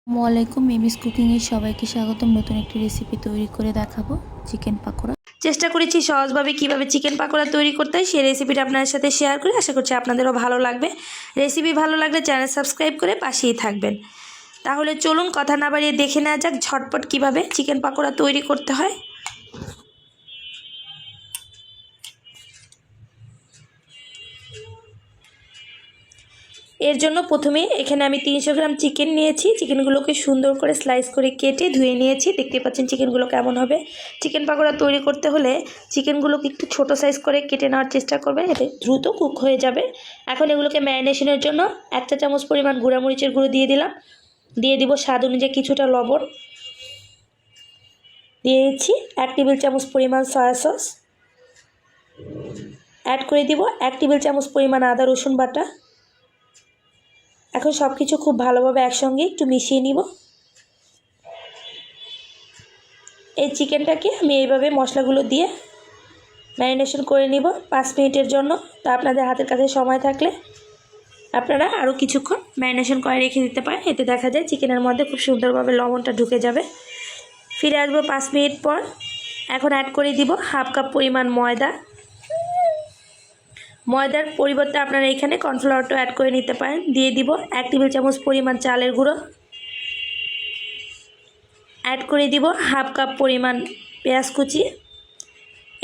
আসসালামাইকুম মিমিস কুকিংয়ে সবাইকে স্বাগতম। নতুন একটি রেসিপি তৈরি করে দেখাবো, চিকেন পাকোড়া। চেষ্টা করেছি সহজভাবে কিভাবে চিকেন পাকোড়া তৈরি করতে হয় সেই রেসিপিটা আপনাদের সাথে শেয়ার করে আশা করছি আপনাদেরও ভালো লাগবে। রেসিপি ভালো লাগলে চ্যানেল সাবস্ক্রাইব করে পাশেই থাকবেন। তাহলে চলুন কথা না বাড়িয়ে দেখে নেওয়া যাক ঝটপট কিভাবে চিকেন পাকোড়া তৈরি করতে হয়। এর জন্য প্রথমে এখানে আমি 300 গ্রাম চিকেন নিয়েছি। চিকেনগুলোকে সুন্দর করে স্লাইস করে কেটে ধুয়ে নিয়েছি। দেখতে পাচ্ছেন চিকেনগুলো কেমন হবে। চিকেন পাকোড়া তৈরি করতে হলে চিকেনগুলোকে একটু ছোট সাইজ করে কেটে নেওয়ার চেষ্টা করবেন, এতে দ্রুত কুক হয়ে যাবে। এখন এগুলোকে ম্যারিনেশনের জন্য 1 চা চামচ পরিমাণ গুঁড়ামরিচের গুঁড়ো দিয়ে দিলাম। দিয়ে দিব স্বাদ অনুযায়ী কিছুটা লবণ। দিয়ে দিচ্ছি 1 টেবিল চামচ পরিমাণ সয়া সস। অ্যাড করে দিব 1 টেবিল চামচ পরিমাণ আদা রসুন বাটা। এখন সব কিছু খুব ভালোভাবে একসঙ্গে একটু মিশিয়ে নিব। এই চিকেনটাকে আমি এইভাবে মশলাগুলো দিয়ে ম্যারিনেশন করে নিব 5 মিনিটের জন্য। তা আপনাদের হাতের কাছে সময় থাকলে আপনারা আরও কিছুক্ষণ ম্যারিনেশন করে রেখে দিতে পারেন, এতে দেখা যায় চিকেনের মধ্যে খুব সুন্দরভাবে লবণটা ঢুকে যাবে। ফিরে আসবো 5 মিনিট পর। এখন অ্যাড করে দিব 1/2 কাপ পরিমাণ ময়দা। ময়দার পরিবর্তে আপনারা এখানে কর্নফ্লাওয়ারটা অ্যাড করে নিতে পারেন। দিয়ে দিব 1 টেবিল চামচ পরিমাণ চালের গুঁড়ো। অ্যাড করে দিব 1/2 কাপ পরিমাণ পেঁয়াজ কুচি।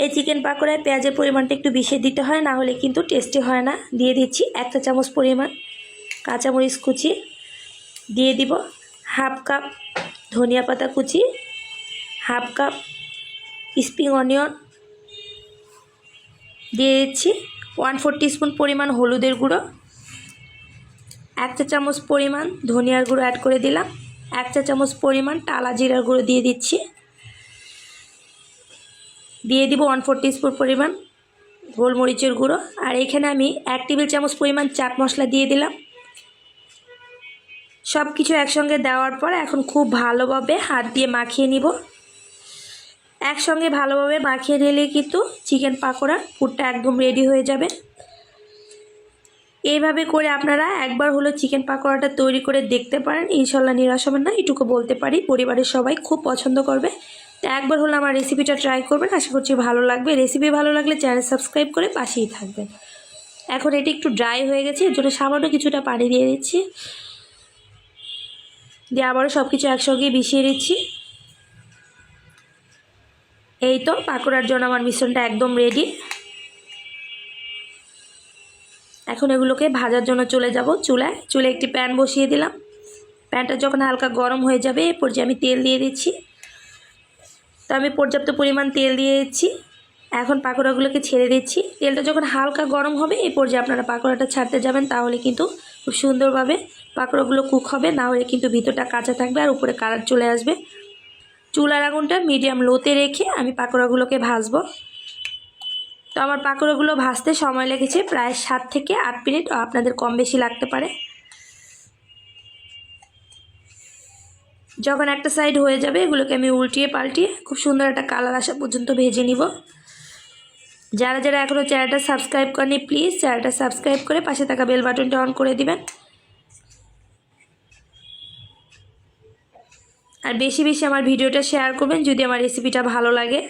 এই চিকেন পাকোড়ায় পেঁয়াজের পরিমাণটা একটু বেশি দিতে হয়, না হলে কিন্তু টেস্টি হয় না। দিয়ে দিচ্ছি 1 চা চামচ পরিমাণ কাঁচামরিচ কুচি। দিয়ে দিব 1/2 কাপ ধনিয়া পাতা কুচি, 1/2 কাপ স্প্রিং অনিয়ন। দিয়ে দিচ্ছি 1/4 টিস্পুন পরিমাণ হলুদের গুঁড়ো। 1 চা চামচ পরিমাণ ধনিয়ার গুঁড়ো অ্যাড করে দিলাম। 1 চা চামচ পরিমাণ টালা জিরার গুঁড়ো দিয়ে দিচ্ছি। দিয়ে দিব 1/4 টিস্পুন পরিমাণ গোলমরিচের গুঁড়ো। আর এখানে আমি 1 টেবিল চামচ পরিমাণ চাট মশলা দিয়ে দিলাম। সব কিছু একসঙ্গে দেওয়ার পর এখন খুব ভালোভাবে হাত দিয়ে মাখিয়ে নিব। একসঙ্গে ভালোভাবে মাখিয়ে নিলে কিন্তু চিকেন পাকোড়ার পুরটা একদম রেডি হয়ে যাবে। এইভাবে করে আপনারা একবার হলো চিকেন পাকোড়াটা তৈরি করে দেখতে পারেন, ইনশাল্লাহ নিরাশ হবেন না, এটুকু বলতে পারি। পরিবারের সবাই খুব পছন্দ করবে। তো একবার হলো আমার রেসিপিটা ট্রাই করবেন, আশা করছি ভালো লাগবে। রেসিপি ভালো লাগলে চ্যানেল সাবস্ক্রাইব করে পাশেই থাকবেন। এখন এটি একটু ড্রাই হয়ে গেছে, এর জন্য সামান্য কিছুটা পানি দিয়ে দিচ্ছি। দিয়ে আবারও সব কিছু একসঙ্গে মিশিয়ে দিচ্ছি। এই তো পাকোড়ার জন্য আমার মিশ্রণটা একদম রেডি। এখন এগুলোকে ভাজার জন্য চলে যাব চুলায়। চুলায় একটি প্যান বসিয়ে দিলাম। প্যানটা যখন হালকা গরম হয়ে যাবে এ পর্যায়ে আমি তেল দিয়ে দিচ্ছি। তো আমি পর্যাপ্ত পরিমাণ তেল দিয়ে দিচ্ছি। এখন পাকোড়াগুলোকে ছেড়ে দিচ্ছি। তেলটা যখন হালকা গরম হবে এই পর্যায়ে আপনারা পাকোড়াটা ছাড়তে যাবেন, তাহলে কিন্তু খুব সুন্দরভাবে পাকোড়াগুলো কুক হবে, না হলে কিন্তু ভিতরটা কাঁচা থাকবে আর উপরে কালার চলে আসবে। চুলার আগুনটা মিডিয়াম লোতে রেখে আমি পাকোড়াগুলোকে ভাজবো। তো আমার পাকোড়াগুলো ভাজতে সময় লেগেছে প্রায় 7 থেকে 8 মিনিট, আপনাদের কম বেশি লাগতে পারে। যখন একটা সাইড হয়ে যাবে এগুলোকে আমি উল্টিয়ে পাল্টিয়ে খুব সুন্দর একটা কালার আসা পর্যন্ত ভেজে নিব। যারা যারা এখনও চ্যানেলটা সাবস্ক্রাইব করেনি প্লিজ চ্যানেলটা সাবস্ক্রাইব করে পাশে থাকা বেল বাটনটা অন করে দিবেন। আর বেশি বেশি আমার ভিডিওটা শেয়ার করবেন যদি আমার রেসিপিটা ভালো লাগে।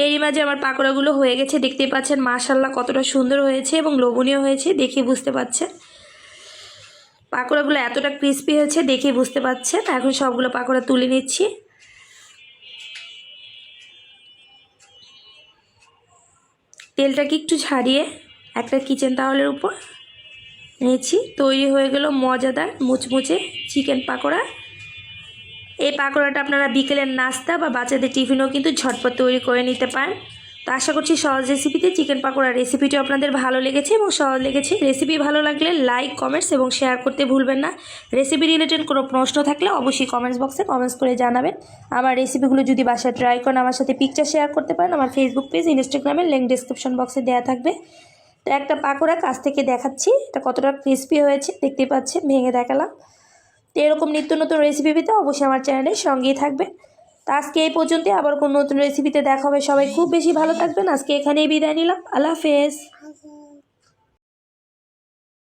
এরই মাঝে আমার পাকোড়াগুলো হয়ে গেছে, দেখতেই পাচ্ছেন মাশাআল্লাহ কতটা সুন্দর হয়েছে এবং লোভনীয় হয়েছে, দেখে বুঝতে পাচ্ছেন। পাকোড়াগুলো এতটা ক্রিস্পি হয়েছে দেখে বুঝতে পাচ্ছেন। এখন সবগুলো পাকোড়া তুলে নিচ্ছি। তেলটাকে একটু ছাড়িয়ে একটা কিচেন তাওয়ালের উপর নিয়েছি। তৈরি হয়ে গেল মজাদার মুচমুচে চিকেন পাকোড়া। এই পাকোড়াটা আপনারা বিকেলের নাস্তা বা বাচ্চাদের টিফিনেও কিন্তু ঝটপট তৈরি করে নিতে পারেন। তো আশা করছি সহজ রেসিপিতে চিকেন পাকোড়ার রেসিপিটি আপনাদের ভালো লেগেছে এবং সহজ লেগেছে। রেসিপি ভালো লাগলে লাইক কমেন্টস এবং শেয়ার করতে ভুলবেন না। রেসিপি রিলেটেড কোনো প্রশ্ন থাকলে অবশ্যই কমেন্টস বক্সে কমেন্টস করে জানাবেন। আমার রেসিপিগুলো যদি বাসায় ট্রাই করেন আমার সাথে পিকচার শেয়ার করতে পারেন। আমার ফেসবুক পেজ ইনস্টাগ্রামের লিঙ্ক ডিসক্রিপশন বক্সে দেওয়া থাকবে। তো একটা পাকোড়া কাছ থেকে দেখাচ্ছি, এটা কতটা ক্রিস্পি হয়েছে দেখতে পাচ্ছেন, ভেঙে দেখালাম। তো এরকম নিত্য নতুন রেসিপি পেতে অবশ্যই আমার চ্যানেলের সঙ্গেই থাকবে। তা আজকে এই পর্যন্তই, আবার কোনো নতুন রেসিপিতে দেখা হবে। সবাই খুব বেশি ভালো থাকবেন। আজকে এখানেই বিদায় নিলাম। আল্লাহ হাফেজ।